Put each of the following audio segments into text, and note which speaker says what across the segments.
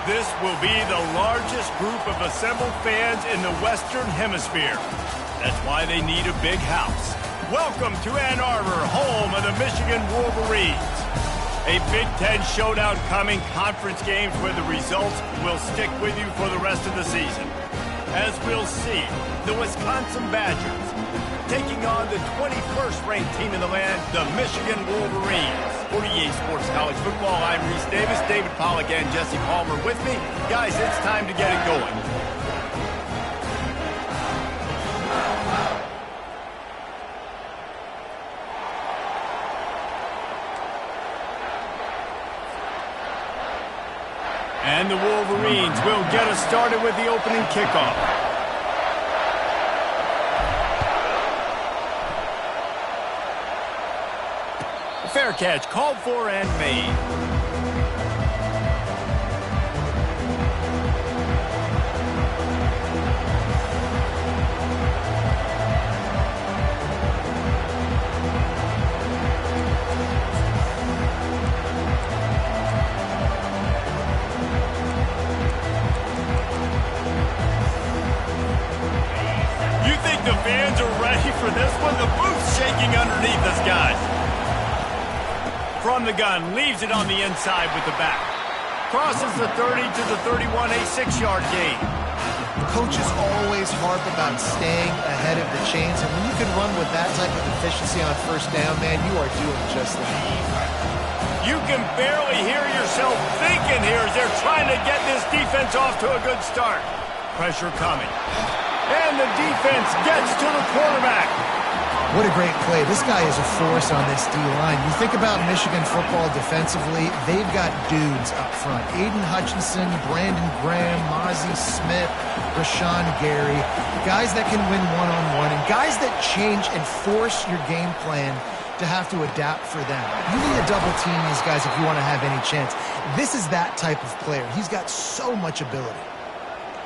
Speaker 1: This will be the largest group of assembled fans in the Western Hemisphere. That's why they need a big house. Welcome to Ann Arbor, home of the Michigan Wolverines. A Big Ten showdown coming, conference games where the results will stick with you for the rest of the season. As we'll see, the Wisconsin Badgers taking on the 21st ranked team in the land, the Michigan Wolverines. For EA Sports College Football, I'm Reese Davis, David Pollack and Jesse Palmer with me. Guys, it's time to get it going. And the Wolverines will get us started with the opening kickoff. Fair catch, called for and made. You think the fans are ready for this one? The booth's shaking underneath us, guys. From the gun, leaves it on the inside with the back. Crosses the 30 to the 31, a 6-yard gain.
Speaker 2: Coaches always harp about staying ahead of the chains, and when you can run with that type of efficiency on first down, man, you are doing just that.
Speaker 1: You can barely hear yourself thinking here as they're trying to get this defense off to a good start. Pressure coming. And the defense gets to the quarterback.
Speaker 2: What a great play. This guy is a force on this D-line. You think about Michigan football defensively, they've got dudes up front. Aiden Hutchinson, Brandon Graham, Mozzie Smith, Rashawn Gary. Guys that can win one-on-one and guys that change and force your game plan to have to adapt for them. You need to double team these guys if you want to have any chance. This is that type of player. He's got so much ability.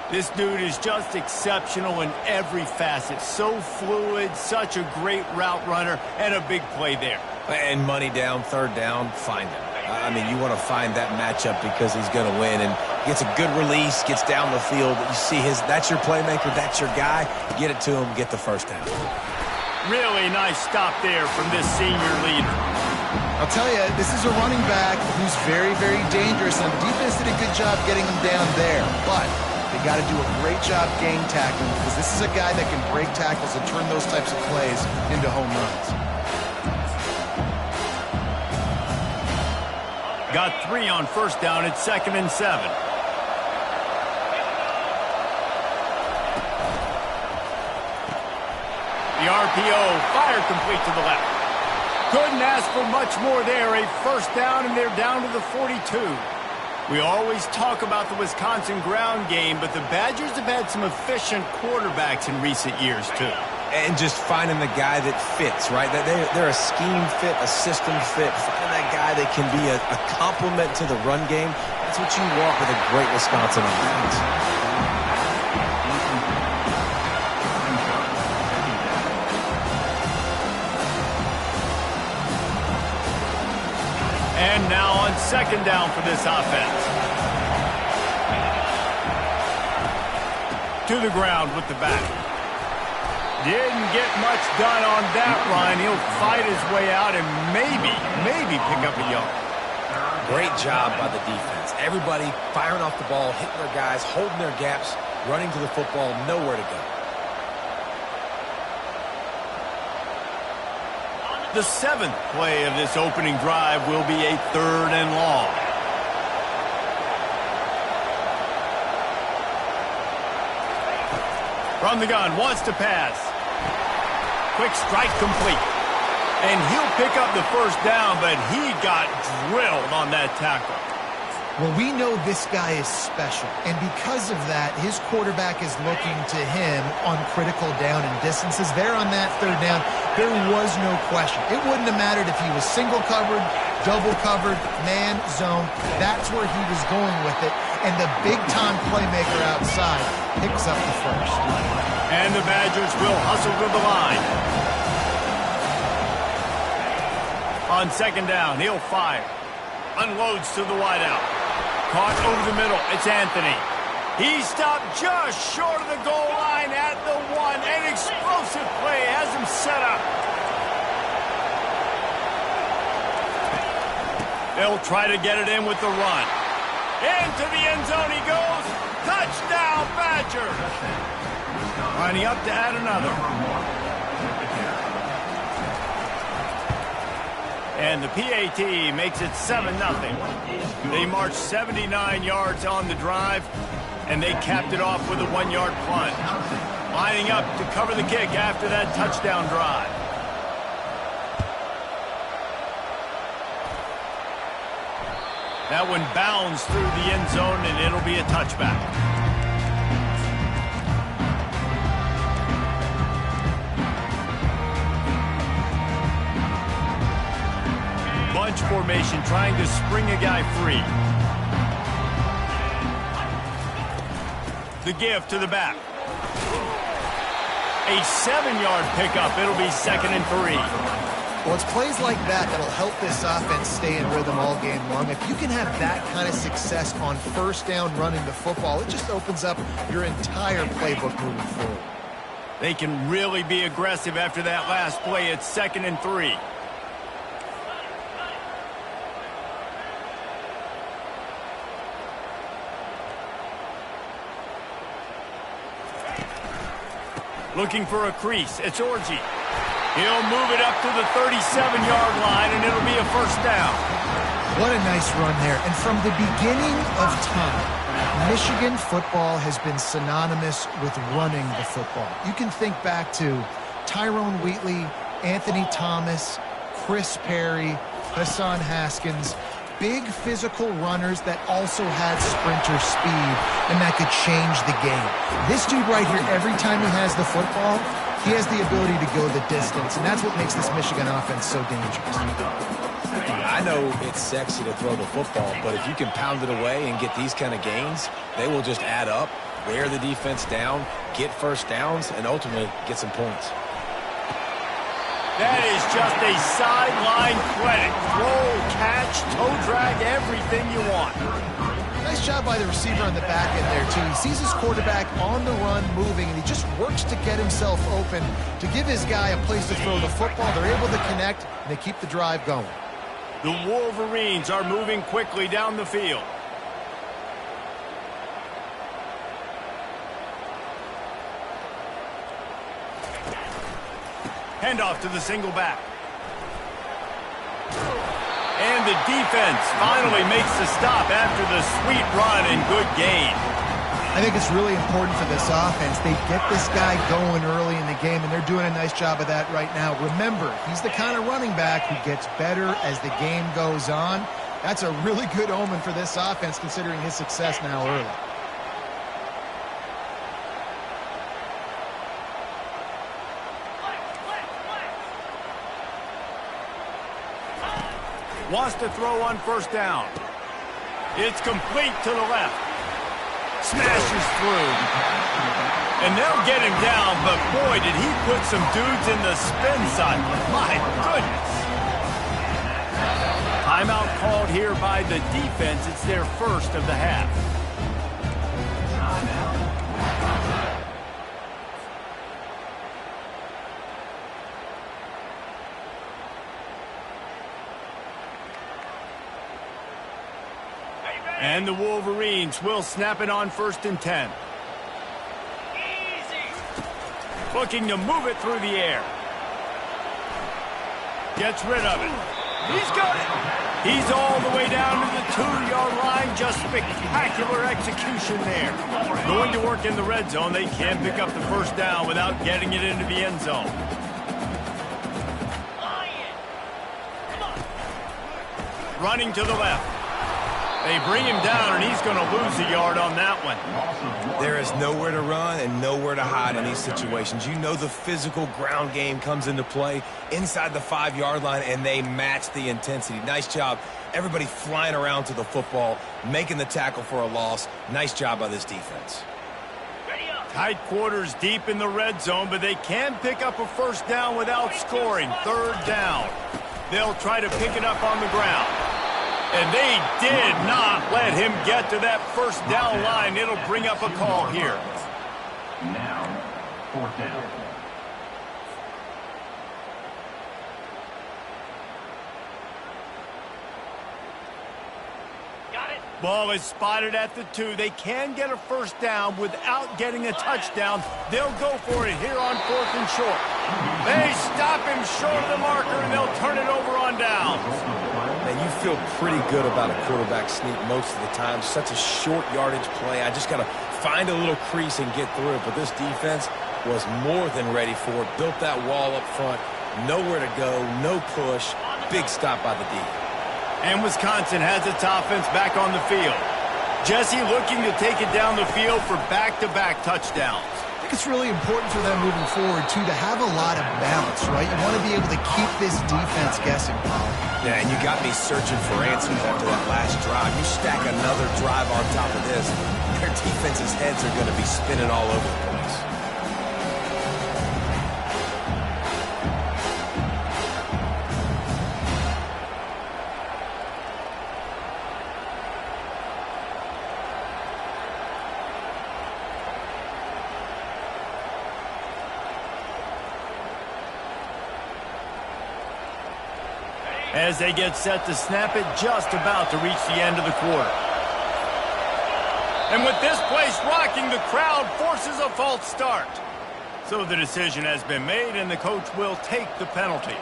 Speaker 1: This dude is just exceptional in every facet. So fluid, such a great route runner, and a big play there.
Speaker 3: And money down, third down, find him. I mean, you want to find that matchup because he's going to win. And gets a good release, gets down the field. You see that's your playmaker, that's your guy. Get it to him, get the first down.
Speaker 1: Really nice stop there from this senior leader.
Speaker 2: I'll tell you, this is a running back who's very, very dangerous. And the defense did a good job getting him down there. But they got to do a great job game tackling because this is a guy that can break tackles and turn those types of plays into home runs.
Speaker 1: Got 3 on first down at 2nd and 7. The RPO fired complete to the left. Couldn't ask for much more there. A first down, and they're down to the 42. We always talk about the Wisconsin ground game, but the Badgers have had some efficient quarterbacks in recent years, too.
Speaker 3: And just finding the guy that fits, right? They're a scheme fit, a system fit. Finding that guy that can be a complement to the run game. That's what you want with a great Wisconsin offense.
Speaker 1: And now on 2nd down for this offense. To the ground with the back. Didn't get much done on that run. He'll fight his way out and maybe pick up a yard.
Speaker 3: Great job by the defense. Everybody firing off the ball, hitting their guys, holding their gaps, running to the football, nowhere to go.
Speaker 1: The 7th play of this opening drive will be a 3rd and long. From the gun, wants to pass. Quick strike complete. And he'll pick up the first down, but he got drilled on that tackle.
Speaker 2: Well, we know this guy is special, and because of that, his quarterback is looking to him on critical down and distances. There on that 3rd down, there was no question. It wouldn't have mattered if he was single covered, double covered, man, zone. That's where he was going with it, and the big-time playmaker outside picks up the first.
Speaker 1: And the Badgers will hustle to the line. On 2nd down, he'll fire. Unloads to the wideout. Caught over the middle. It's Anthony. He stopped just short of the goal line at the 1. An explosive play has him set up. They'll try to get it in with the run. Into the end zone he goes. Touchdown, Badgers. Lining up to add another. And the PAT makes it 7-0. They marched 79 yards on the drive, and they capped it off with a 1-yard plunge. Lining up to cover the kick after that touchdown drive. That one bounds through the end zone, and it'll be a touchback. Bunch formation, trying to spring a guy free. The give to the back. A 7-yard pickup. It'll be 2nd and 3.
Speaker 2: Well, it's plays like that that'll help this offense stay in rhythm all game long. If you can have that kind of success on first down running the football, it just opens up your entire playbook moving forward.
Speaker 1: They can really be aggressive after that last play. It's 2nd and 3. Looking for a crease. It's Orji. He'll move it up to the 37-yard line, and it'll be a first down.
Speaker 2: What a nice run there. And from the beginning of time, Michigan football has been synonymous with running the football. You can think back to Tyrone Wheatley, Anthony Thomas, Chris Perry, Hassan Haskins. Big physical runners that also had sprinter speed and that could change the game. This dude right here, every time he has the football, he has the ability to go the distance, and that's what makes this Michigan offense so dangerous.
Speaker 3: I know it's sexy to throw the football, but if you can pound it away and get these kind of gains, they will just add up, wear the defense down, get first downs, and ultimately get some points.
Speaker 1: That is just a sideline credit. Roll, catch, toe drag, everything you want.
Speaker 2: Nice job by the receiver on the back end there, too. He sees his quarterback on the run moving, and he just works to get himself open to give his guy a place to throw the football. They're able to connect, and they keep the drive going.
Speaker 1: The Wolverines are moving quickly down the field. Handoff to the single back. And the defense finally makes the stop after the sweet run and good gain.
Speaker 2: I think it's really important for this offense. They get this guy going early in the game, and they're doing a nice job of that right now. Remember, he's the kind of running back who gets better as the game goes on. That's a really good omen for this offense, considering his success now early.
Speaker 1: Wants to throw on first down. It's complete to the left. Smashes through. And they'll get him down, but boy, did he put some dudes in the spin cycle. My goodness. Timeout called here by the defense. It's their first of the half. And the Wolverines will snap it on 1st and 10. Looking to move it through the air. Gets rid of it. He's got it. He's all the way down to the 2-yard line. Just spectacular execution there. Going to work in the red zone. They can pick up the first down without getting it into the end zone. Running to the left. They bring him down, and he's going to lose a yard on that one.
Speaker 3: There is nowhere to run and nowhere to hide in these situations. You know the physical ground game comes into play inside the 5-yard line, and they match the intensity. Nice job. Everybody flying around to the football, making the tackle for a loss. Nice job by this defense.
Speaker 1: Tight quarters deep in the red zone, but they can pick up a first down without scoring. 3rd down. They'll try to pick it up on the ground. And they did not let him get to that first down line. It'll bring up a call here.
Speaker 4: Now, fourth down.
Speaker 1: Ball is spotted at the 2. They can get a first down without getting a touchdown. They'll go for it here on 4th and short. They stop him short of the marker, and they'll turn it over on downs.
Speaker 3: Man, you feel pretty good about a quarterback sneak most of the time. Such a short yardage play. I just got to find a little crease and get through it. But this defense was more than ready for it. Built that wall up front. Nowhere to go. No push. Big stop by the D.
Speaker 1: And Wisconsin has its offense back on the field. Jesse looking to take it down the field for back-to-back touchdowns.
Speaker 2: I think it's really important for them moving forward, too, to have a lot of balance, right? You want to be able to keep this defense guessing, Paul.
Speaker 3: Yeah, and you got me searching for answers after that last drive. You stack another drive on top of this, their defense's heads are going to be spinning all over the place.
Speaker 1: As they get set to snap it, just about to reach the end of the quarter. And with this place rocking, the crowd forces a false start. So the decision has been made, and the coach will take the penalty.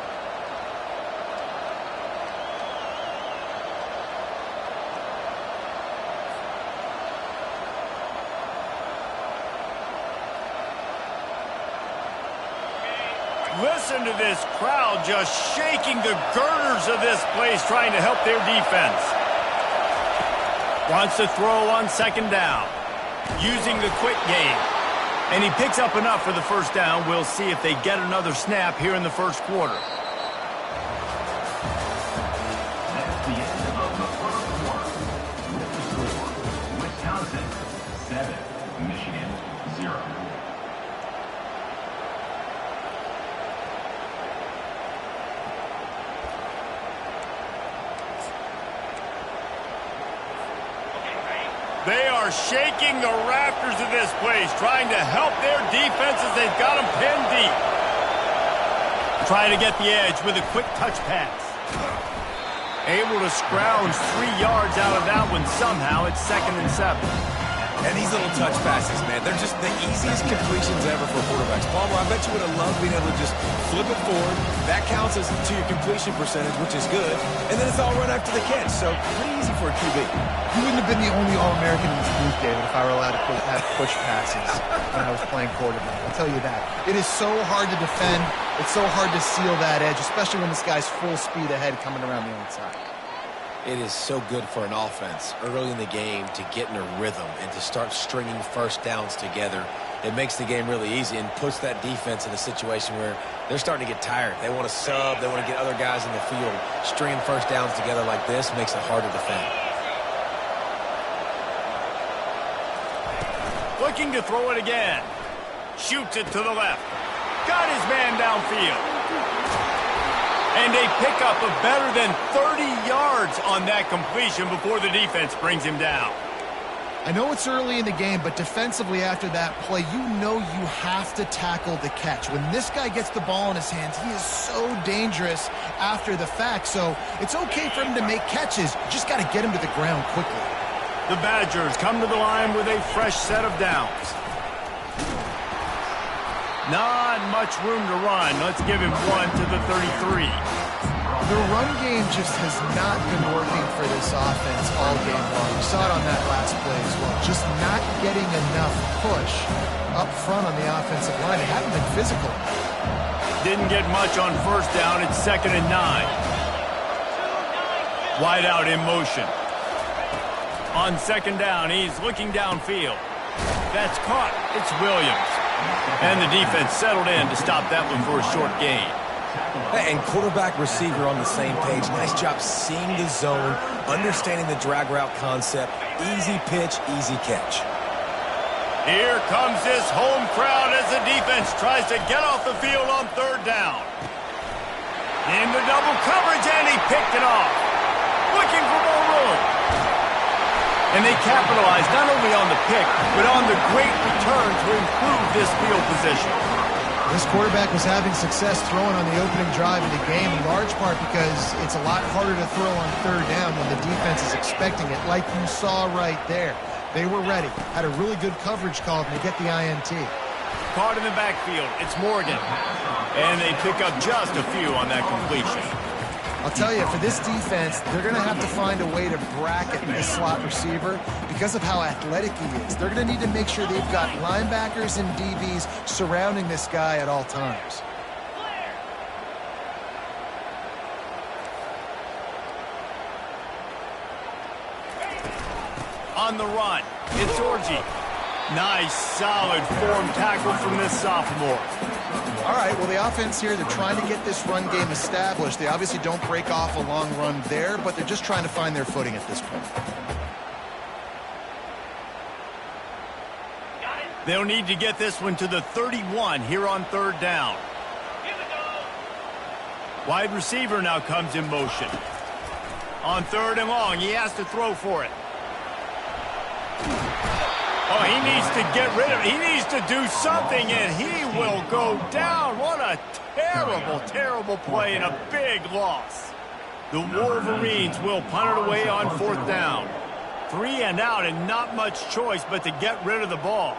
Speaker 1: Listen to this crowd just shaking the girders of this place, trying to help their defense. Wants to throw on 2nd down, using the quick game. And he picks up enough for the first down. We'll see if they get another snap here in the first quarter.
Speaker 4: That's the end of the first quarter. With the score, Wisconsin 7, Michigan 0.
Speaker 1: They are shaking the rafters of this place, trying to help their defenses. They've got them pinned deep. Trying to get the edge with a quick touch pass. Able to scrounge 3 yards out of that one somehow. It's 2nd and 7.
Speaker 3: And these little touch passes, man, they're just the easiest completions ever for quarterbacks. Palmer, I bet you would have loved being able to just flip it forward. That counts as to your completion percentage, which is good. And then it's all run after the catch. So pretty easy for a QB.
Speaker 2: You wouldn't have been the only All-American in this booth, David, if I were allowed to have push passes when I was playing quarterback. I'll tell you that. It is so hard to defend. It's so hard to seal that edge, especially when this guy's full speed ahead coming around the outside.
Speaker 3: It is so good for an offense early in the game to get in a rhythm and to start stringing first downs together. It makes the game really easy and puts that defense in a situation where they're starting to get tired. They want to sub. They want to get other guys in the field. Stringing first downs together like this makes it hard to defend.
Speaker 1: Looking to throw it again. Shoots it to the left. Got his man downfield. And they pick up a better than 30 yards on that completion before the defense brings him down.
Speaker 2: I know it's early in the game, but defensively after that play, you know you have to tackle the catch. When this guy gets the ball in his hands, he is so dangerous after the fact. So it's okay for him to make catches. You just got to get him to the ground quickly.
Speaker 1: The Badgers come to the line with a fresh set of downs. Not much room to run. Let's give him one to the 33.
Speaker 2: The run game just has not been working for this offense all game long. You saw it on that last play as well. Just not getting enough push up front on the offensive line. They haven't been physical.
Speaker 1: Didn't get much on first down. It's 2nd and 9. Wide out in motion. On 2nd down, he's looking downfield. That's caught. It's Williams. And the defense settled in to stop that one for a short gain.
Speaker 3: And quarterback, receiver on the same page. Nice job seeing the zone, understanding the drag route concept. Easy pitch, easy catch.
Speaker 1: Here comes this home crowd as the defense tries to get off the field on 3rd down. Into double coverage, and he picked it off. Look looking for more room. And they capitalized not only on the pick, but on the great return to improve this field position.
Speaker 2: This quarterback was having success throwing on the opening drive of the game, in large part because it's a lot harder to throw on third down when the defense is expecting it, like you saw right there. They were ready, had a really good coverage call, and they get the INT.
Speaker 1: Caught in the backfield, it's Morgan. And they pick up just a few on that completion.
Speaker 2: I'll tell you, for this defense, they're going to have to find a way to bracket this slot receiver because of how athletic he is. They're going to need to make sure they've got linebackers and DBs surrounding this guy at all times.
Speaker 1: On the run, it's Orji. Nice, solid form tackle from this sophomore.
Speaker 2: All right, well, the offense here, they're trying to get this run game established. They obviously don't break off a long run there, but they're just trying to find their footing at this point.
Speaker 1: They'll need to get this one to the 31 here on third down. Wide receiver now comes in motion. On third and long, he has to throw for it. Oh, he needs to get rid of it. He needs to do something, and he will go down. What a terrible, terrible play and a big loss. The Wolverines will punt it away on fourth down. 3 and out and not much choice but to get rid of the ball.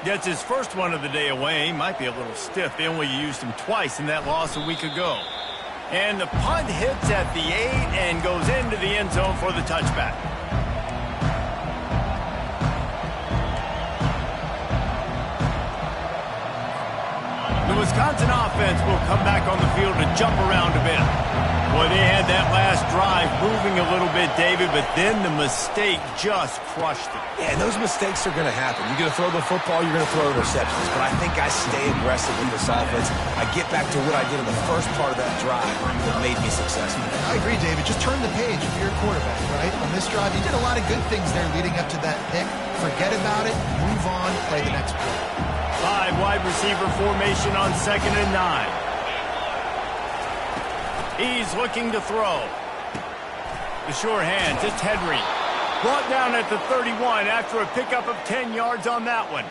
Speaker 1: Gets his first one of the day away. Might be a little stiff. They only used him twice in that loss a week ago. And the punt hits at the 8 and goes into the end zone for the touchback. The Wisconsin offense will come back on the field to jump around a bit. Boy, they had that last drive moving a little bit, David, but then the mistake just crushed them.
Speaker 3: Yeah, and those mistakes are going to happen. You're going to throw the football, you're going to throw interceptions. But I think I stay aggressive with this offense. I get back to what I did in the first part of that drive that made me successful.
Speaker 2: I agree, David. Just turn the page if you're a quarterback, right? On this drive, you did a lot of good things there leading up to that pick. Forget about it, move on, play the next play.
Speaker 1: 5 wide receiver formation on 2nd and 9. He's looking to throw. The sure hands, it's Henry. Brought down at the 31 after a pickup of 10 yards on that one.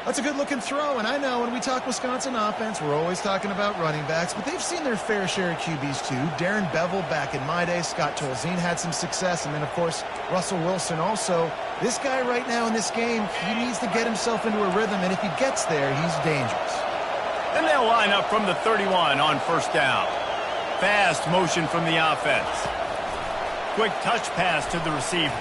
Speaker 2: That's a good-looking throw, and I know when we talk Wisconsin offense, we're always talking about running backs, but they've seen their fair share of QBs too. Darren Bevel back in my day, Scott Tolzien had some success, and then, of course, Russell Wilson also. This guy right now in this game, he needs to get himself into a rhythm, and if he gets there, he's dangerous.
Speaker 1: And they'll line up from the 31 on first down. Fast motion from the offense. Quick touch pass to the receiver.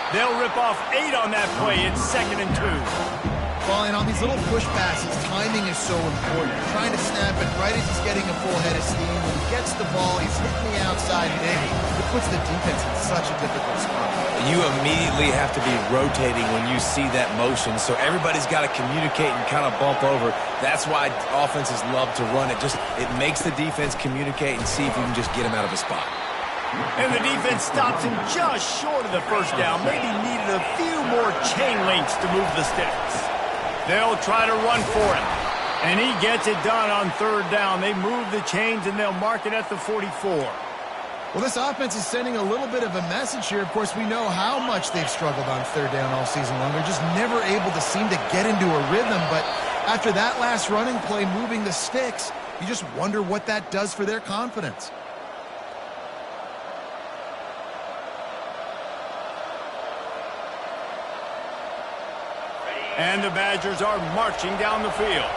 Speaker 1: They'll rip off 8 on that play. It's 2nd and 2.
Speaker 2: Well, and on these little push passes, timing is so important. You're trying to snap it right as he's getting a full head of steam. When he gets the ball, he's hitting the outside big. It puts the defense in such a difficult spot.
Speaker 3: You immediately have to be rotating when you see that motion, so everybody's got to communicate and kind of bump over. That's why offenses love to run it. It makes the defense communicate and see if you can just get him out of a spot.
Speaker 1: And the defense stops him just short of the first down. Maybe needed a few more chain links to move the sticks. They'll try to run for it. And he gets it done on third down. They move the chains and they'll mark it at the 44.
Speaker 2: Well, this offense is sending a little bit of a message here. Of course, we know how much they've struggled on third down all season long. They're just never able to seem to get into a rhythm. But after that last running play, moving the sticks, you just wonder what that does for their confidence.
Speaker 1: And the Badgers are marching down the field.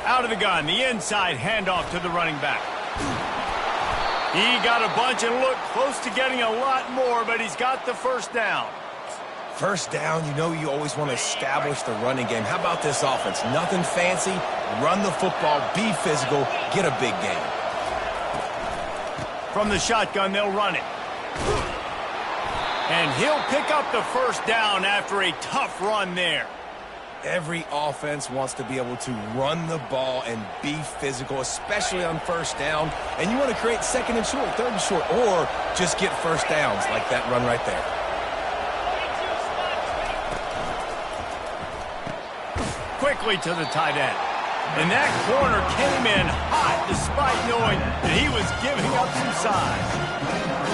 Speaker 1: Out of the gun, the inside handoff to the running back. He got a bunch and looked close to getting a lot more, but he's got the first down.
Speaker 3: First down, you know you always want to establish the running game. How about this offense? Nothing fancy. Run the football, be physical, get a big gain.
Speaker 1: From the shotgun, they'll run it. And he'll pick up the first down after a tough run there.
Speaker 3: Every offense wants to be able to run the ball and be physical, especially on first down. And you want to create second and short, third and short, or just get first downs like that run right there.
Speaker 1: Quickly to the tight end. And that corner came in hot despite knowing that he was giving up some size.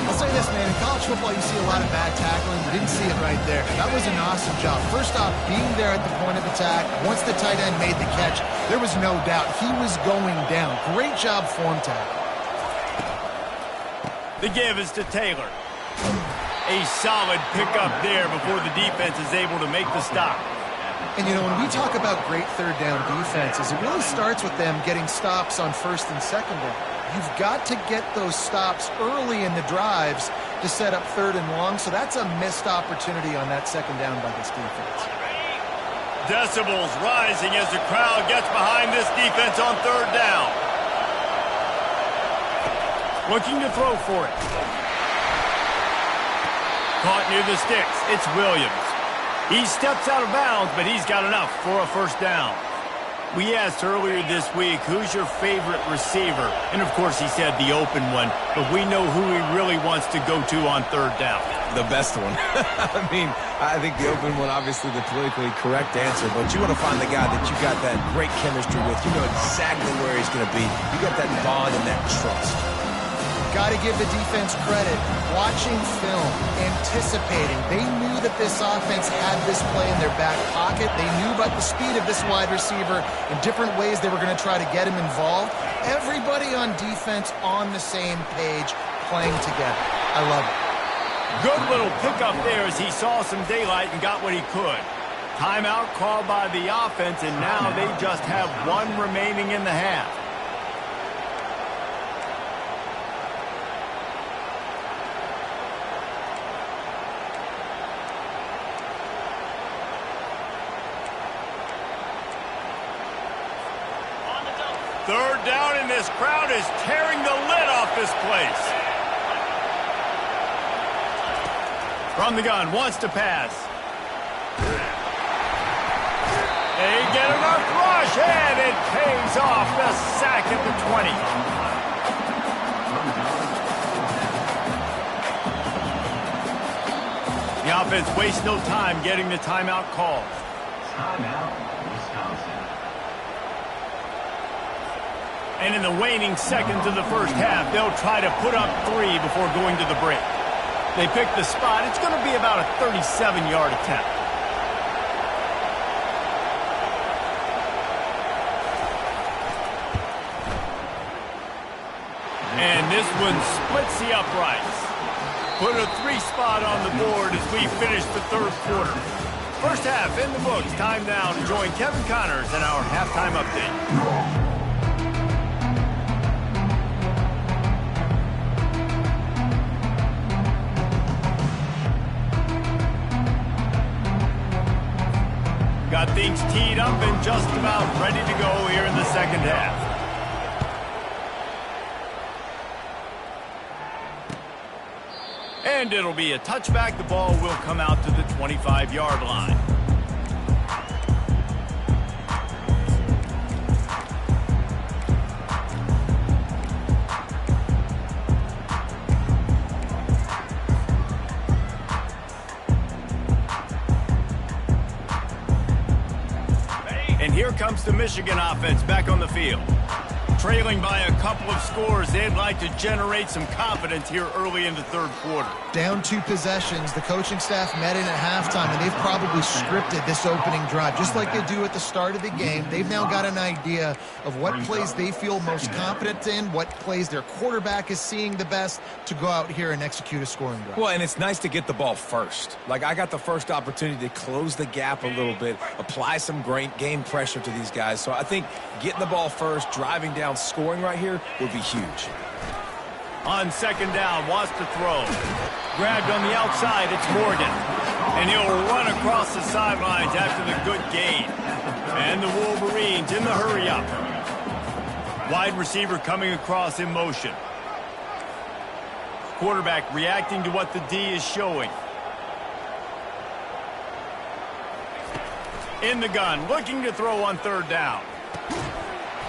Speaker 2: I'll say this, man. In college football, you see a lot of bad tackling. You didn't see it right there. That was an awesome job. First off, being there at the point of attack. Once the tight end made the catch, there was no doubt he was going down. Great job form tackle.
Speaker 1: The give is to Taylor. A solid pickup there before the defense is able to make the stop.
Speaker 2: And, you know, when we talk about great third down defenses, it really starts with them getting stops on first and second down. You've got to get those stops early in the drives to set up third and long, so that's a missed opportunity on that second down by this defense.
Speaker 1: Decibels rising as the crowd gets behind this defense on third down. Looking to throw for it. Caught near the sticks. It's Williams. He steps out of bounds, but he's got enough for a first down. We asked earlier this week, who's your favorite receiver? And, of course, he said the open one, but we know who he really wants to go to on third down.
Speaker 3: The best one. I mean, I think the open one, obviously the politically correct answer, but you want to find the guy that you got that great chemistry with. You know exactly where he's going to be. You got that bond and that trust.
Speaker 2: Got to give the defense credit. Watching film, anticipating. They knew that this offense had this play in their back pocket. They knew about the speed of this wide receiver and different ways they were going to try to get him involved. Everybody on defense on the same page, playing together. I love it.
Speaker 1: Good little pickup there as he saw some daylight and got what he could. Timeout called by the offense, and now they just have one remaining in the half. Third down, and this crowd is tearing the lid off this place. From the gun, wants to pass. They get enough rush, and it pays off. The sack at the 20. The offense wastes no time getting the timeout called.
Speaker 4: Timeout, Wisconsin.
Speaker 1: And in the waning seconds of the first half, they'll try to put up 3 before going to the break. They pick the spot. It's going to be about a 37-yard attempt. And this one splits the uprights. Put a 3 spot on the board as we finish the third quarter. First half in the books. Time now to join Kevin Connors in our halftime update. Got things teed up and just about ready to go here in the second half. And it'll be a touchback. The ball will come out to the 25-yard line. And here comes the Michigan offense back on the field. Trailing by a couple of scores, they'd like to generate some confidence here early in the third quarter.
Speaker 2: Down 2 possessions, the coaching staff met in at halftime, and they've probably scripted this opening drive. Just like they do at the start of the game, they've now got an idea of what plays they feel most confident in, what plays their quarterback is seeing the best to go out here and execute a scoring drive.
Speaker 3: Well, and it's nice to get the ball first. Like, I got the first opportunity to close the gap a little bit, apply some great game pressure to these guys. So I think getting the ball first, driving down, scoring right here would be huge.
Speaker 1: On second down, wants to throw. Grabbed on the outside, it's Morgan. And he'll run across the sidelines after the good gain. And the Wolverines in the hurry-up. Wide receiver coming across in motion. Quarterback reacting to what the D is showing. In the gun, looking to throw on third down.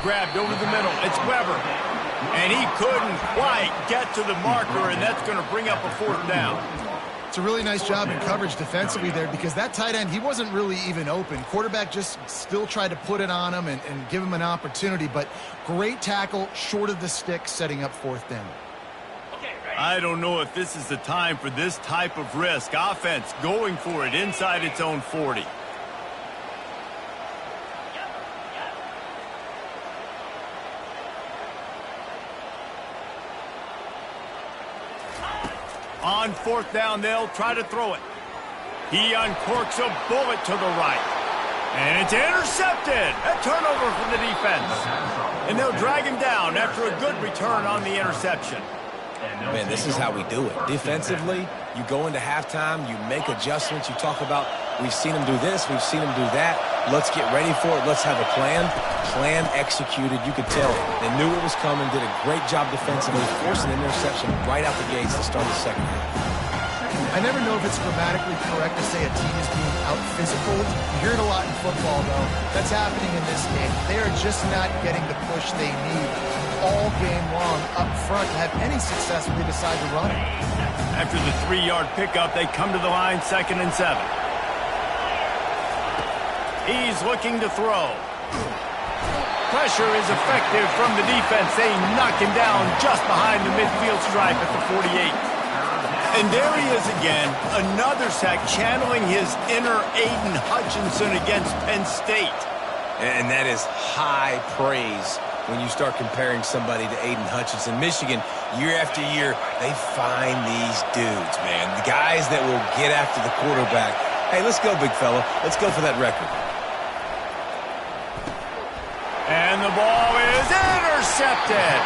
Speaker 1: Grabbed over the middle. It's Weber. And he couldn't quite get to the marker, and that's going to bring up a fourth down.
Speaker 2: It's a really nice job in coverage defensively there because that tight end, he wasn't really even open. Quarterback just still tried to put it on him and give him an opportunity, but great tackle short of the stick, setting up fourth down.
Speaker 1: I don't know if this is the time for this type of risk. Offense going for it inside its own 40. On fourth down, they'll try to throw it. He uncorks a bullet to the right. And it's intercepted. A turnover from the defense. And they'll drag him down after a good return on the interception.
Speaker 3: Man, this is how we do it. Defensively, you go into halftime, you make adjustments. You talk about, we've seen them do this, we've seen them do that. Let's get ready for it. Let's have a plan. Plan executed. You could tell they knew it was coming, did a great job defensively, forcing an interception right out the gates to start the second half.
Speaker 2: I never know if it's grammatically correct to say a team is being out-physical. You hear it a lot in football, though. That's happening in this game. They are just not getting the push they need all game long up front to have any success when they decide to run it.
Speaker 1: After the 3-yard pickup, they come to the line, 2nd and 7. He's looking to throw. Pressure is effective from the defense. They knock him down just behind the midfield stripe at the 48. And there he is again, another sack, channeling his inner Aiden Hutchinson against Penn State.
Speaker 3: And that is high praise when you start comparing somebody to Aiden Hutchinson. Michigan, year after year, they find these dudes, man. The guys that will get after the quarterback. Hey, let's go, big fella. Let's go for that record.
Speaker 1: And the ball is intercepted.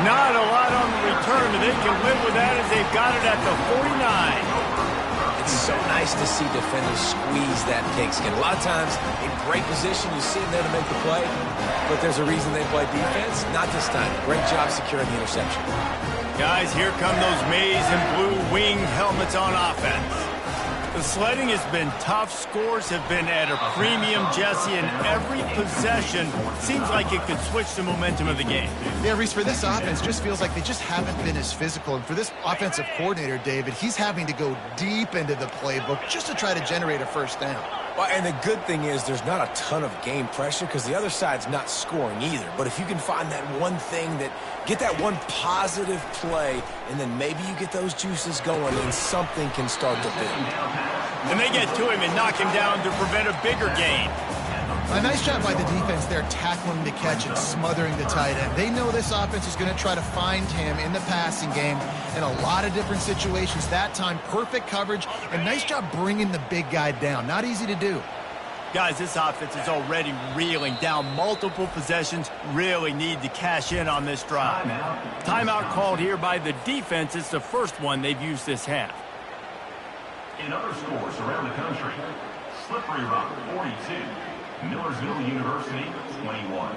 Speaker 1: Not a lot on the return, but they can live with that as they've got it at the 49.
Speaker 3: It's so nice to see defenders squeeze that pigskin. A lot of times, in great position, you see them there to make the play, but there's a reason they play defense. Not this time. Great job securing the interception.
Speaker 1: Guys, here come those maize and blue wing helmets on offense. The sledding has been tough. Scores have been at a premium, Jesse, and every possession seems like it could switch the momentum of the game.
Speaker 2: Yeah, Reese, for this offense, just feels like they just haven't been as physical. And for this offensive coordinator, David, he's having to go deep into the playbook just to try to generate a first down.
Speaker 3: Well, and the good thing is there's not a ton of game pressure because the other side's not scoring either. But if you can find that one thing get that one positive play, and then maybe you get those juices going and something can start to build.
Speaker 1: And they get to him and knock him down to prevent a bigger gain.
Speaker 2: A nice job by the defense there, tackling the catch and smothering the tight end. They know this offense is going to try to find him in the passing game in a lot of different situations. That time, perfect coverage, and nice job bringing the big guy down. Not easy to do.
Speaker 1: Guys, this offense is already reeling down multiple possessions. Really need to cash in on this drive. Timeout called here by the defense. It's the first one they've used this half.
Speaker 4: In other scores around the country, Slippery Rock 42, Millersville University 21.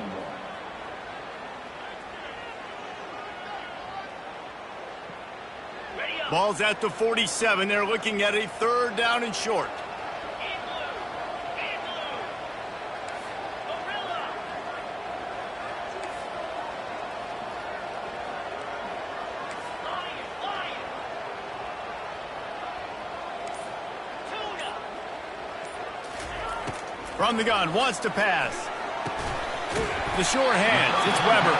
Speaker 1: Ball's at the 47. They're looking at a 3rd down and short. From the gun, wants to pass. The short hands, it's Weber.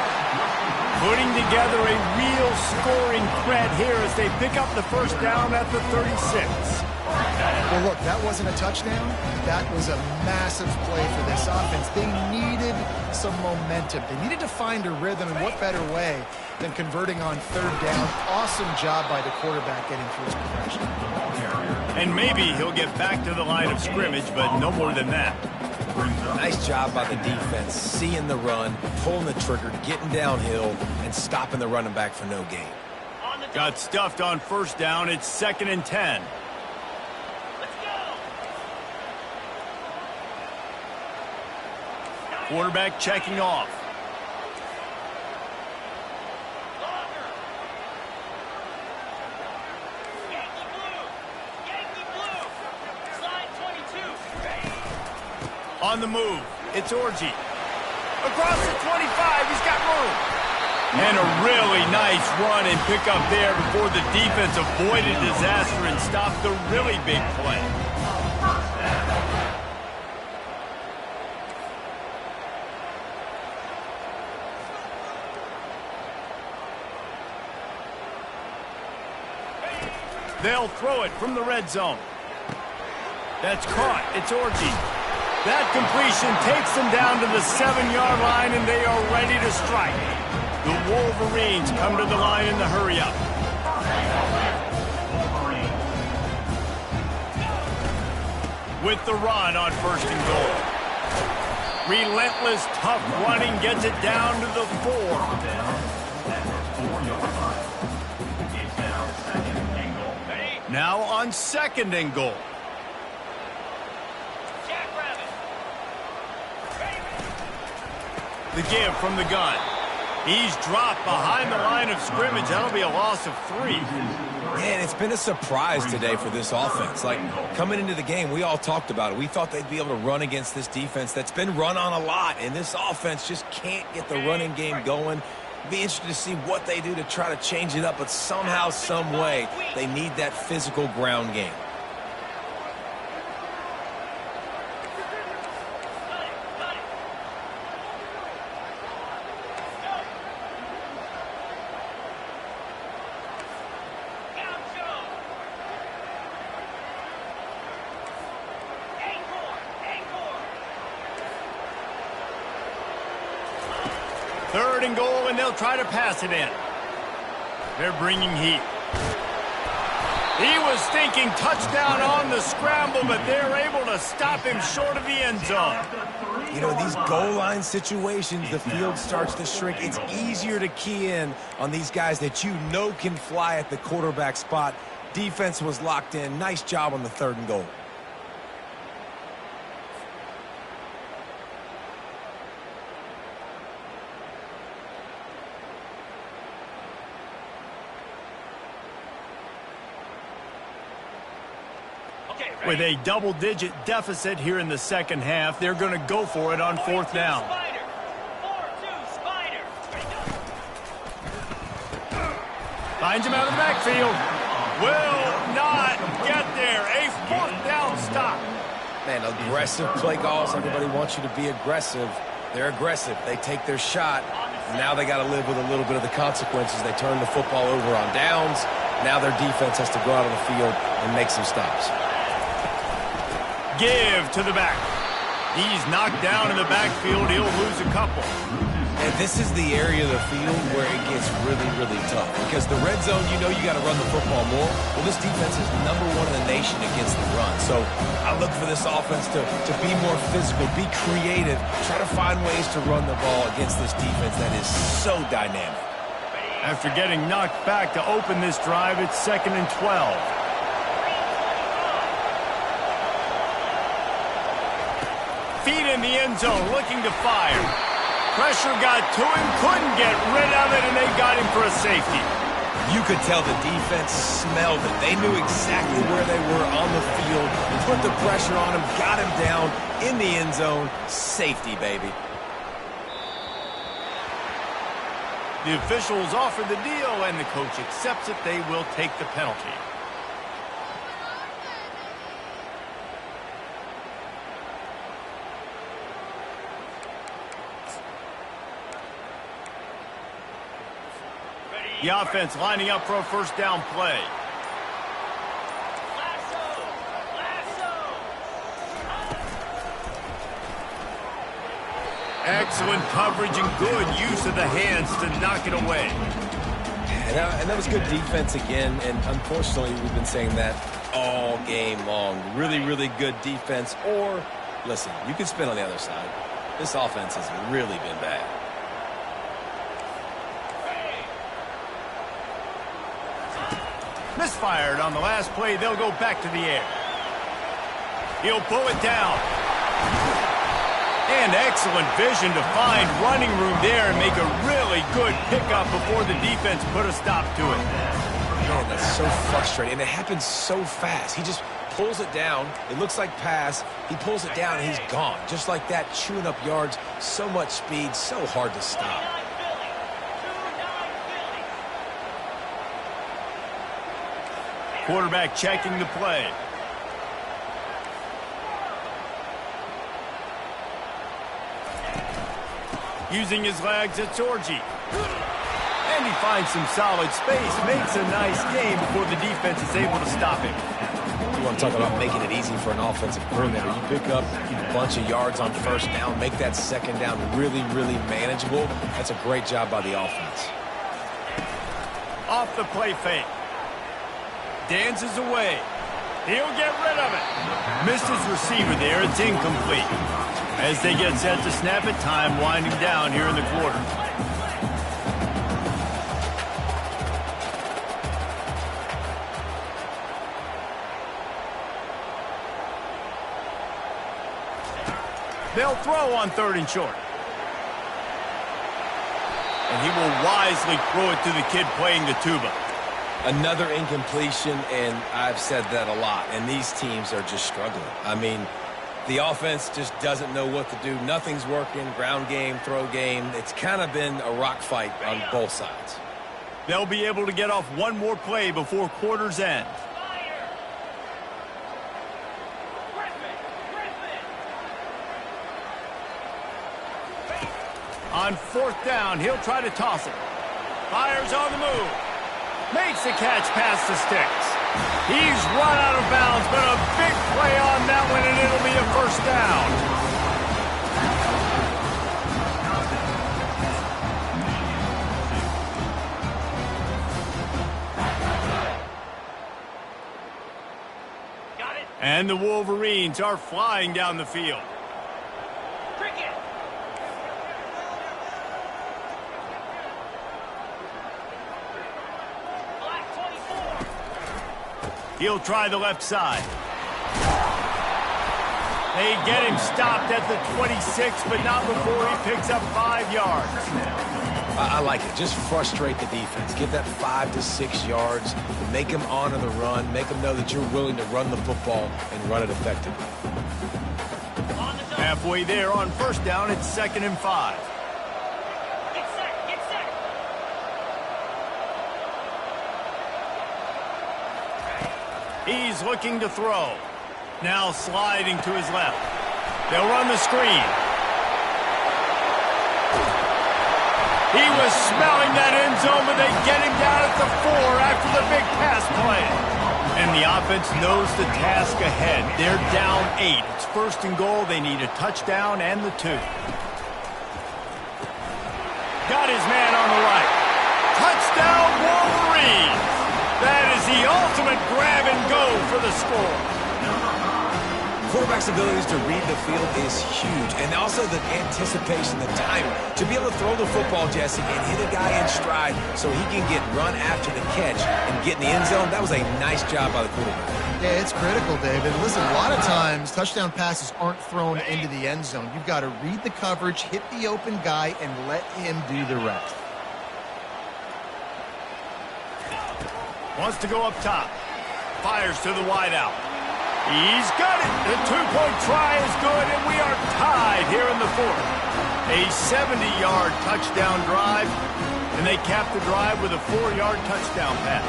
Speaker 1: Putting together a real scoring threat here as they pick up the first down at the 36.
Speaker 2: Well, look, that wasn't a touchdown. That was a massive play for this offense. They needed some momentum. They needed to find a rhythm, and what better way than converting on 3rd down. Awesome job by the quarterback getting through his progression.
Speaker 1: And maybe he'll get back to the line of scrimmage, but no more than that.
Speaker 3: Nice job by the defense, seeing the run, pulling the trigger, getting downhill, and stopping the running back for no gain.
Speaker 1: Got stuffed on 1st down. It's 2nd and 10. Quarterback checking off. On the move, it's Orji. Across the 25, he's got room. And a really nice run and pick up there before the defense avoided disaster and stopped the really big play. They'll throw it from the red zone. That's caught. It's Orji. That completion takes them down to the 7-yard line, and they are ready to strike. The Wolverines come to the line in the hurry-up. With the run on 1st and goal. Relentless, tough running gets it down to the 4. Now on 2nd and goal. The give from the gun. He's dropped behind the line of scrimmage. That'll be a loss of 3.
Speaker 3: Man, it's been a surprise today for this offense. Like, coming into the game, we all talked about it. We thought they'd be able to run against this defense that's been run on a lot, and this offense just can't get the running game going. Be interested to see what they do to try to change it up, but somehow, some way, they need that physical ground game.
Speaker 1: Third and goal, and they'll try to pass it in. They're bringing heat. He was thinking touchdown on the scramble, but they're able to stop him short of the end zone.
Speaker 3: You know, these goal line situations, the field starts to shrink. It's easier to key in on these guys that you know can fly at the quarterback spot. Defense was locked in. Nice job on the 3rd and goal.
Speaker 1: With a double-digit deficit here in the 2nd half, they're going to go for it on 4th down. Finds him out of the backfield. Will not get there. A 4th down stop.
Speaker 3: Man, aggressive play calls. Everybody wants you to be aggressive. They're aggressive. They take their shot. Now they got to live with a little bit of the consequences. They turn the football over on downs. Now their defense has to go out on the field and make some stops.
Speaker 1: Give to the back. He's knocked down in the backfield. He'll lose a couple.
Speaker 3: And this is the area of the field where it gets really, really tough. Because the red zone, you know you got to run the football more. Well, this defense is #1 in the nation against the run. So I look for this offense to be more physical, be creative, try to find ways to run the ball against this defense that is so dynamic.
Speaker 1: After getting knocked back to open this drive, it's 2nd and 12. Feet in the end zone, looking to fire. Pressure got to him, couldn't get rid of it, and they got him for a safety.
Speaker 3: You could tell the defense smelled it. They knew exactly where they were on the field, put the pressure on him, got him down in the end zone. Safety, baby.
Speaker 1: The officials offer the deal, and the coach accepts it. They will take the penalty. The offense lining up for a 1st down play. Excellent coverage and good use of the hands to knock it away.
Speaker 3: And that was good defense again, and unfortunately we've been saying that all game long. Really, really good defense. Or, listen, you can spin on the other side. This offense has really been bad.
Speaker 1: Misfired on the last play. They'll go back to the air. He'll pull it down. And excellent vision to find running room there and make a really good pickup before the defense put a stop to it.
Speaker 3: Man, that's so frustrating. And it happens so fast. He just pulls it down. It looks like pass. He pulls it down, and he's gone. Just like that, chewing up yards. So much speed, so hard to stop.
Speaker 1: Quarterback checking the play. Using his legs, it's Orji. And he finds some solid space, makes a nice game before the defense is able to stop him.
Speaker 3: You want to talk about making it easy for an offensive coordinator. You pick up a bunch of yards on first down, make that second down really, really manageable. That's a great job by the offense.
Speaker 1: Off the play fake. Dances away. He'll get rid of it. Missed his receiver there. It's incomplete. As they get set to snap it, time winding down here in the quarter. They'll throw on 3rd and short. And he will wisely throw it to the kid playing the tuba.
Speaker 3: Another incompletion, and I've said that a lot, and these teams are just struggling. I mean, the offense just doesn't know what to do. Nothing's working, ground game, throw game. It's kind of been a rock fight on both sides.
Speaker 1: They'll be able to get off one more play before quarter's end. On 4th down, he'll try to toss it. Fires on the move. Makes the catch past the sticks. He's run out of bounds, but a big play on that one, and it'll be a 1st down. Got it. And the Wolverines are flying down the field. He'll try the left side. They get him stopped at the 26, but not before he picks up 5 yards.
Speaker 3: I like it. Just frustrate the defense. Get that 5 to 6 yards. Make them honor the run. Make them know that you're willing to run the football and run it effectively.
Speaker 1: Halfway there on 1st down, it's 2nd and 5. He's looking to throw. Now sliding to his left. They'll run the screen. He was smelling that end zone, but they get him down at the 4 after the big pass play. And the offense knows the task ahead. They're down 8. It's 1st and goal. They need a touchdown and the 2. Got his man on the right. Touchdown, Wolverines! That is the ultimate grab and go for the score.
Speaker 3: Quarterback's abilities to read the field is huge, and also the anticipation, the timing. To be able to throw the football, Jesse, and hit a guy in stride so he can get run after the catch and get in the end zone, that was a nice job by the quarterback.
Speaker 2: Yeah, it's critical, David. Listen, a lot of times touchdown passes aren't thrown into the end zone. You've got to read the coverage, hit the open guy, and let him do the rest.
Speaker 1: Wants to go up top. Fires to the wideout. He's got it. The 2-point try is good, and we are tied here in the 4th. A 70-yard touchdown drive, and they cap the drive with a 4-yard touchdown pass.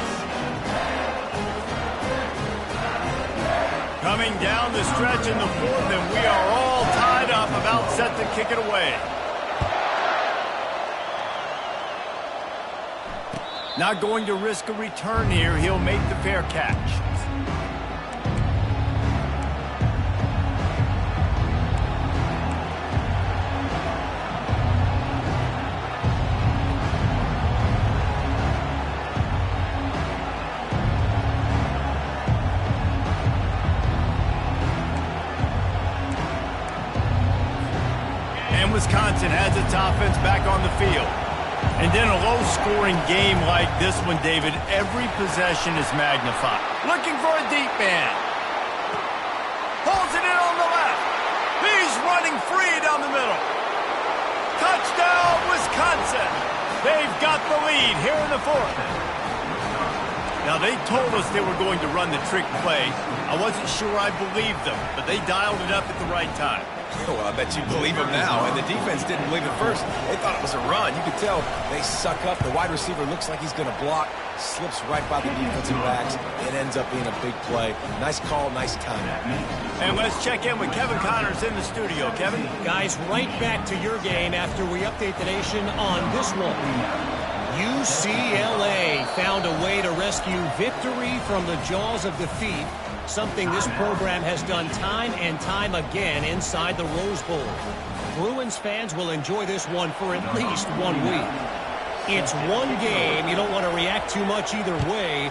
Speaker 1: Coming down the stretch in the 4th, and we are all tied up, about set to kick it away. Not going to risk a return here. He'll make the fair catch. And Wisconsin has its offense back on the field. And in a low-scoring game like this one, David, every possession is magnified. Looking for a deep man. Pulls it in on the left. He's running free down the middle. Touchdown, Wisconsin. They've got the lead here in the 4th. Now, they told us they were going to run the trick play. I wasn't sure I believed them, but they dialed it up at the right time.
Speaker 3: Well, I bet you believe them now, and the defense didn't believe it first. They thought it was a run. You could tell they suck up. The wide receiver looks like he's going to block, slips right by the defensive backs. It ends up being a big play. Nice call, nice time.
Speaker 1: And let's check in with Kevin Connors in the studio. Kevin?
Speaker 5: Guys, right back to your game after we update the nation on this one. UCLA found a way to rescue victory from the jaws of defeat, something this program has done time and time again inside the Rose Bowl. Bruins fans will enjoy this one for at least 1 week. It's one game. You don't want to react too much either way,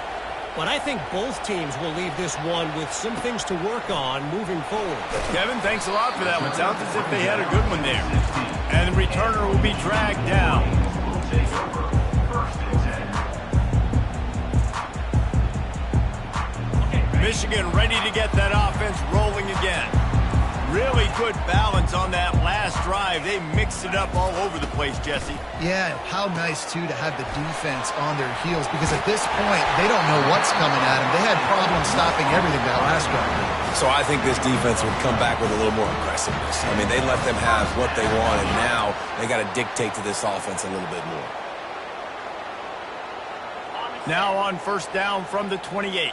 Speaker 5: but I think both teams will leave this one with some things to work on moving forward.
Speaker 1: Kevin, thanks a lot for that one. Sounds as if they had a good one there. And the returner will be dragged down. Michigan ready to get that offense rolling again. Really good balance on that last drive. They mixed it up all over the place, Jesse.
Speaker 2: Yeah, how nice, too, to have the defense on their heels, because at this point, they don't know what's coming at them. They had problems stopping everything that last drive.
Speaker 3: So I think this defense would come back with a little more aggressiveness. I mean, they let them have what they want, and now they got to dictate to this offense a little bit more.
Speaker 1: Now on first down from the 28.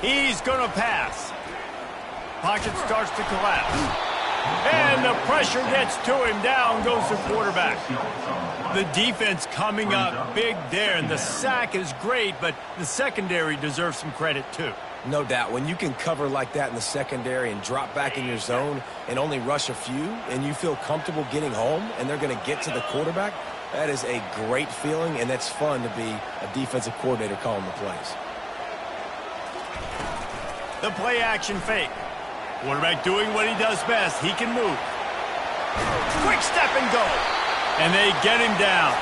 Speaker 1: He's going to pass. Pocket starts to collapse. And the pressure gets to him. Down goes the quarterback. The defense coming up big there, and the sack is great, but the secondary deserves some credit too.
Speaker 3: No doubt. When you can cover like that in the secondary and drop back in your zone and only rush a few, and you feel comfortable getting home, and they're going to get to the quarterback, that is a great feeling, and that's fun to be a defensive coordinator calling the plays.
Speaker 1: The play action fake. Quarterback doing what he does best. He can move. Quick step and go. And they get him down.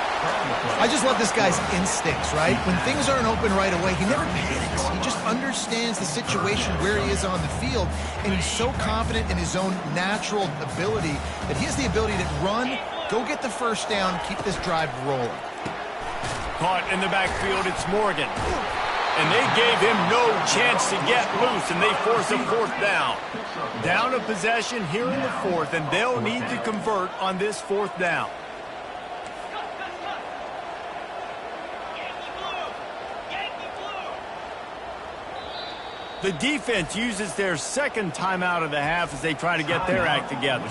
Speaker 2: I just love this guy's instincts, right? When things aren't open right away, he never panics. He just understands the situation where he is on the field, and he's so confident in his own natural ability that he has the ability to run, go get the first down, keep this drive rolling.
Speaker 1: Caught in the backfield, it's Morgan. And they gave him no chance to get loose, and they force a fourth down. Down a possession here in the fourth, and they'll need to convert on this fourth down. The defense uses their second timeout of the half as they try to get their act together.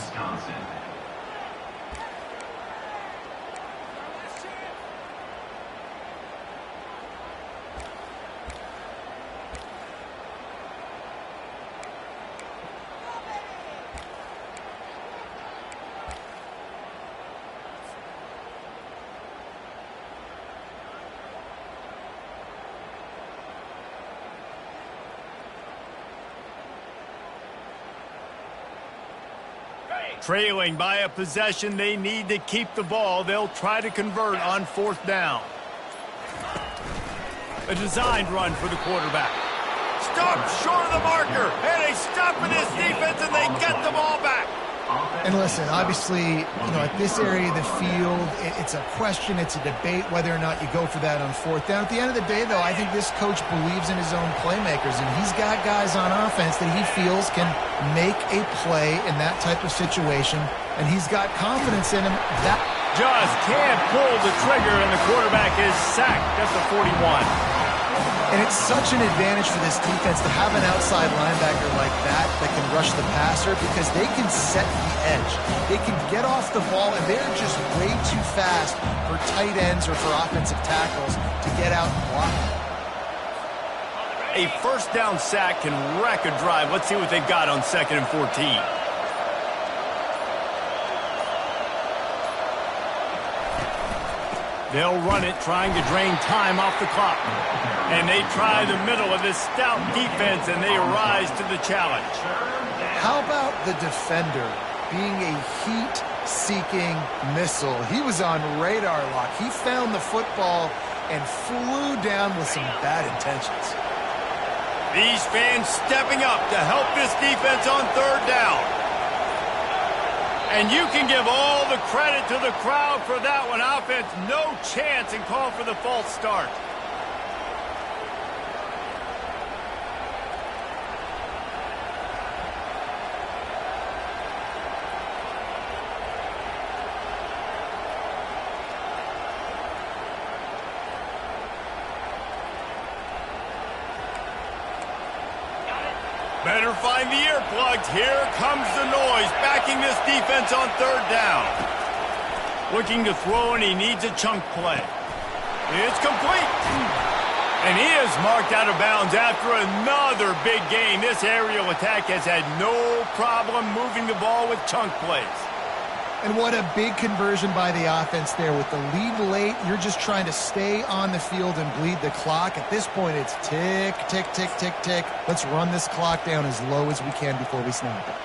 Speaker 1: Trailing by a possession, they need to keep the ball. They'll try to convert on fourth down. A designed run for the quarterback. Stopped short of the marker, and they stop with this defense, and they get the ball back.
Speaker 2: And listen, obviously, at this area of the field, it's a question, it's a debate whether or not you go for that on fourth down. At the end of the day, though, I think this coach believes in his own playmakers, and he's got guys on offense that he feels can make a play in that type of situation, and he's got confidence in him. That
Speaker 1: just can't pull the trigger, and the quarterback is sacked at the 41.
Speaker 2: And it's such an advantage for this defense to have an outside linebacker like that can rush the passer, because they can set the edge. They can get off the ball, and they're just way too fast for tight ends or for offensive tackles to get out and block.
Speaker 1: A first down sack can wreck a drive. Let's see what they've got on 2nd and 14. They'll run it, trying to drain time off the clock. And they try the middle of this stout defense, and they rise to the challenge.
Speaker 2: How about the defender being a heat-seeking missile? He was on radar lock. He found the football and flew down with some bad intentions.
Speaker 1: These fans stepping up to help this defense on third down. And you can give all the credit to the crowd for that one. Offense, no chance, and call for the false start. Better find the earplugs. Here comes the noise, backing this defense on third down. Looking to throw, and he needs a chunk play. It's complete. And he is marked out of bounds after another big gain. This aerial attack has had no problem moving the ball with chunk plays.
Speaker 2: And what a big conversion by the offense there. With the lead late, you're just trying to stay on the field and bleed the clock. At this point, it's tick, tick, tick, tick, tick. Let's run this clock down as low as we can before we snap it.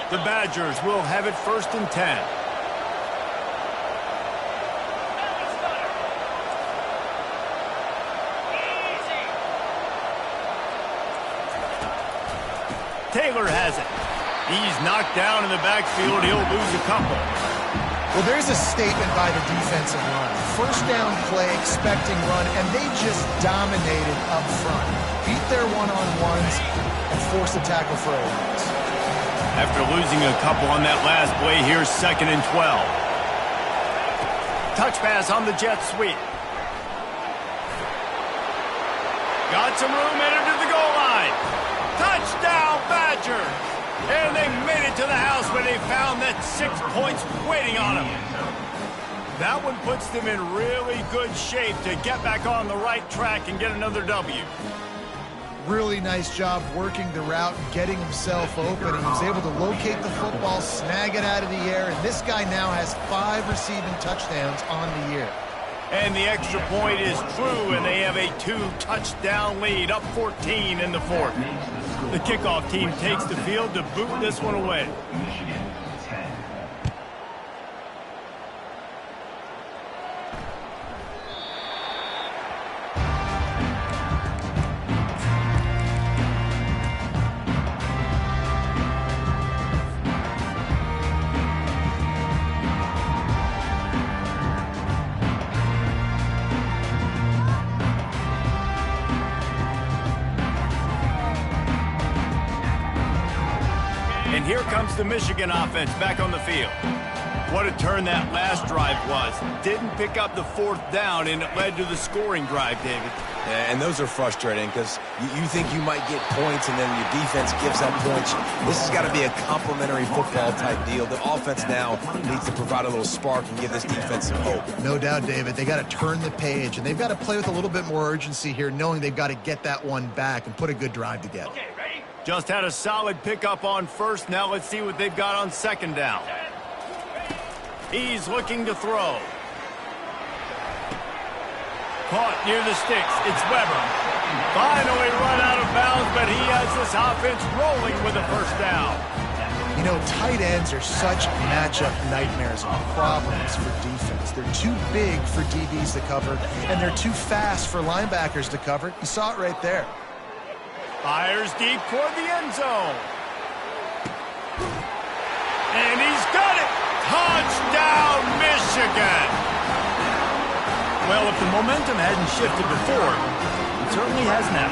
Speaker 1: The Badgers will have it 1st and 10. Taylor has it. He's knocked down in the backfield. He'll lose a couple.
Speaker 2: Well, there's a statement by the defensive line. First down play, expecting run, and they just dominated up front. Beat their one-on-ones and force a tackle for a loss.
Speaker 1: After losing a couple on that last play, here's 2nd and 12. Touch pass on the jet sweep. Got some room, entered to the goal line. Touchdown, Badgers! And they made it to the house when they found that 6 points waiting on them. That one puts them in really good shape to get back on the right track and get another W.
Speaker 2: Really nice job working the route and getting himself open. He was able to locate the football, snag it out of the air, and this guy now has 5 receiving touchdowns on the year.
Speaker 1: And the extra point is true, and they have a 2-touchdown lead, up 14 in the 4th. The kickoff team takes the field to boot this one away.
Speaker 4: Michigan, 10.
Speaker 1: And here comes the Michigan offense back on the field. What a turn that last drive was. Didn't pick up the 4th down, and it led to the scoring drive, David.
Speaker 3: Yeah, and those are frustrating because you think you might get points, and then your defense gives up points. This has got to be a complementary football type deal. The offense now needs to provide a little spark and give this defense some hope.
Speaker 2: No doubt, David. They got to turn the page, and they've got to play with a little bit more urgency here, knowing they've got to get that one back and put a good drive together.
Speaker 1: Okay, ready? Just had a solid pickup on 1st. Now let's see what they've got on 2nd down. He's looking to throw. Caught near the sticks. It's Weber. Finally run out of bounds, but he has this offense rolling with a 1st down.
Speaker 2: You know, tight ends are such matchup nightmares and problems for defense. They're too big for DBs to cover, and they're too fast for linebackers to cover. You saw it right there.
Speaker 1: Fires deep toward the end zone. And he's got it. Touchdown, Michigan. Well, if the momentum hadn't shifted before, it certainly has now.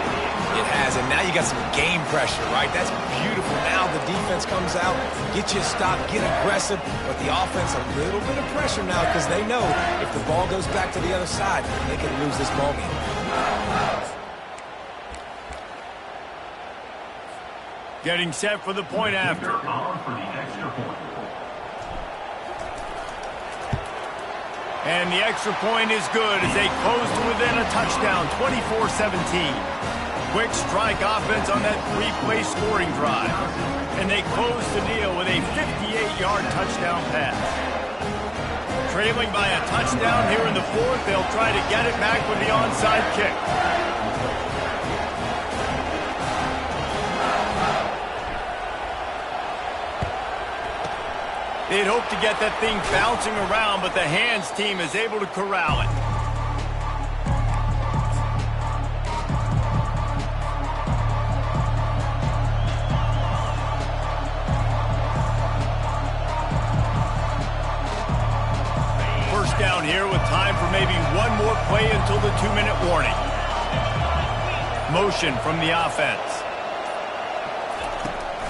Speaker 3: It has, and now you got some game pressure, right? That's beautiful. Now the defense comes out, get you a stop, get aggressive, but the offense a little bit of pressure now because they know if the ball goes back to the other side, they can lose this ball game.
Speaker 1: Getting set for the point after.
Speaker 4: For the extra point.
Speaker 1: And the extra point is good as they close to within a touchdown, 24-17. Quick strike offense on that 3-play scoring drive. And they close the deal with a 58-yard touchdown pass. Trailing by a touchdown here in the 4th, they'll try to get it back with the onside kick. They'd hope to get that thing bouncing around, but the hands team is able to corral it. down here with time for maybe one more play until the 2-minute warning. Motion from the offense.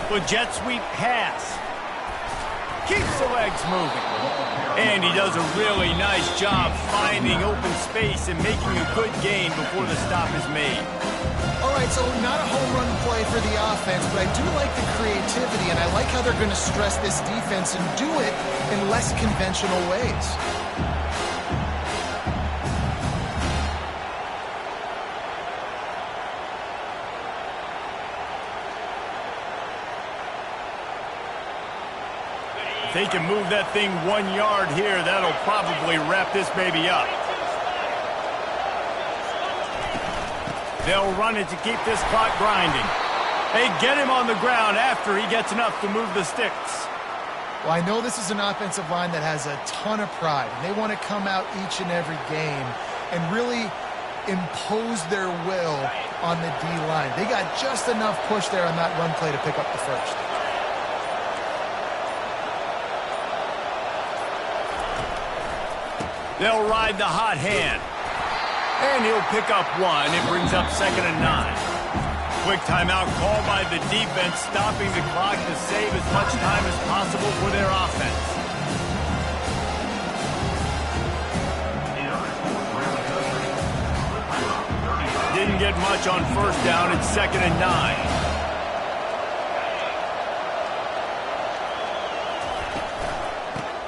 Speaker 1: With jet sweep pass. Keeps the legs moving. And he does a really nice job finding open space and making a good gain before the stop is made.
Speaker 2: All right, so not a home run play for the offense, but I do like the creativity, and I like how they're going to stress this defense and do it in less conventional ways.
Speaker 1: If they can move that thing 1 yard here, that'll probably wrap this baby up. They'll run it to keep this clock grinding. They get him on the ground after he gets enough to move the sticks.
Speaker 2: Well, I know this is an offensive line that has a ton of pride. They want to come out each and every game and really impose their will on the D-line. They got just enough push there on that run play to pick up the first.
Speaker 1: They'll ride the hot hand. And he'll pick up one. It brings up 2nd and 9. Quick timeout called by the defense, stopping the clock to save as much time as possible for their offense. Didn't get much on first down. It's 2nd and 9.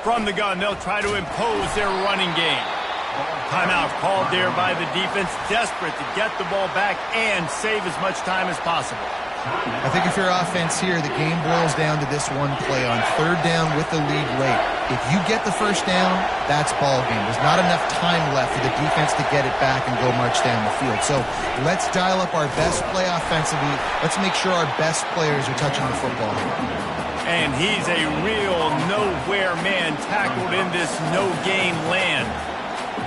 Speaker 1: From the gun, they'll try to impose their running game. Timeout called there by the defense, desperate to get the ball back and save as much time as possible.
Speaker 2: I think if you're offense here, the game boils down to this one play on 3rd down with the lead late. If you get the first down, that's ball game. There's not enough time left for the defense to get it back and go march down the field. So let's dial up our best play offensively. Let's make sure our best players are touching the football.
Speaker 1: And he's a real nowhere man tackled in this no-gain land.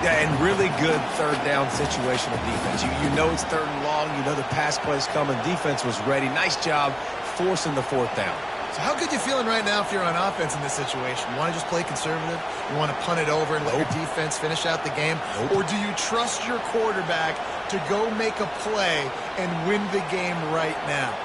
Speaker 3: Yeah, and really good 3rd down situational defense. You know it's 3rd and long. You know the pass play's coming. Defense was ready. Nice job forcing the 4th down.
Speaker 2: So how good you feeling right now if you're on offense in this situation? You want to just play conservative? You want to punt it over and let your defense finish out the game? Or do you trust your quarterback to go make a play and win the game right now?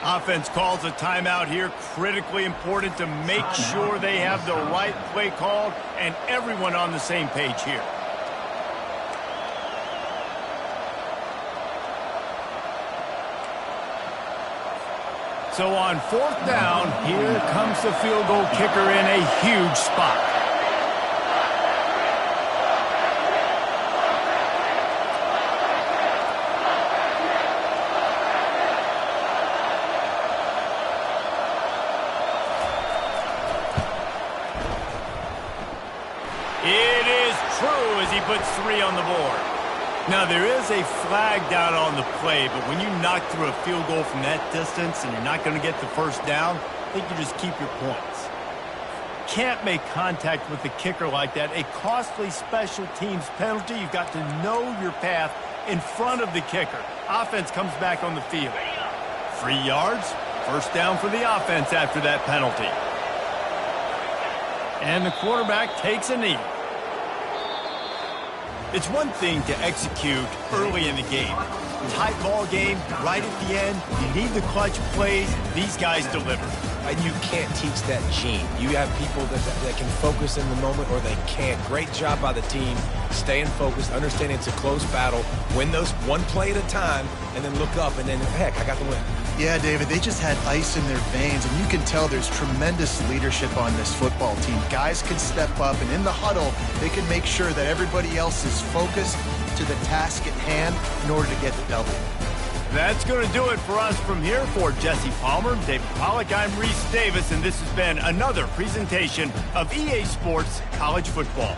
Speaker 1: Offense calls a timeout here. Critically important to make sure they have the right play called and everyone on the same page here. So on 4th down, here comes the field goal kicker in a huge spot. It is true as he puts 3 on the board. Now, there is a flag down on the play, but when you knock through a field goal from that distance and you're not going to get the first down, I think you just keep your points. Can't make contact with the kicker like that. A costly special teams penalty. You've got to know your path in front of the kicker. Offense comes back on the field. 3 yards, first down for the offense after that penalty. And the quarterback takes a knee. It's one thing to execute early in the game. Tight ball game, right at the end. You need the clutch plays. These guys deliver.
Speaker 3: And you can't teach that gene. You have people that can focus in the moment or they can't. Great job by the team, staying focused, understanding it's a close battle, win those one play at a time, and then look up, and then, heck, I got the win.
Speaker 2: Yeah, David, they just had ice in their veins, and you can tell there's tremendous leadership on this football team. Guys can step up, and in the huddle, they can make sure that everybody else is focused to the task at hand in order to get the W.
Speaker 1: That's going to do it for us from here. For Jesse Palmer, David Pollack, I'm Reese Davis, and this has been another presentation of EA Sports College Football.